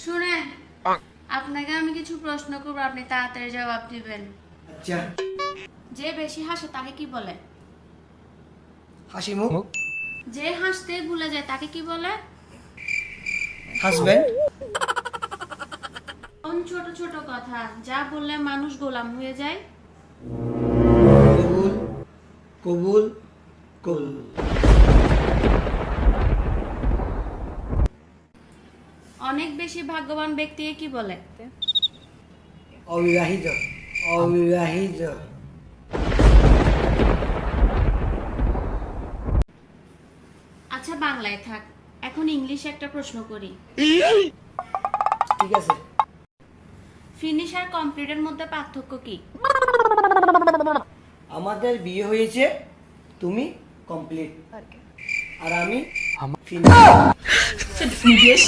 শুনেন, আপনাকে আমি কিছু প্রশ্ন করব, আপনি তাড়াতাড়ি জবাব দিবেন। আচ্ছা, যে বেশি হাসে তাকে কি বলে? হাসি মুখ। যে হাসতে ভুলে যায় তাকে কি বলে? হাজবেন্ড। কোন ছোট ছোট কথা যা বললে মানুষ গোলাম হয়ে যায়? কবুল কবুল কবুল। অনেক বেশি ভাগ্যবান ব্যক্তিকে কি বলে? অবিবাহিত অবিবাহিত। আচ্ছা, বাংলায় থাক, এখন ইংলিশে একটা প্রশ্ন করি। ঠিক আছে। ফিনিশ আর কমপ্লিটের মধ্যে পার্থক্য কি? আমাদের বিয়ে হয়েছে, তুমি কমপ্লিট আর আমি ফিনিশ।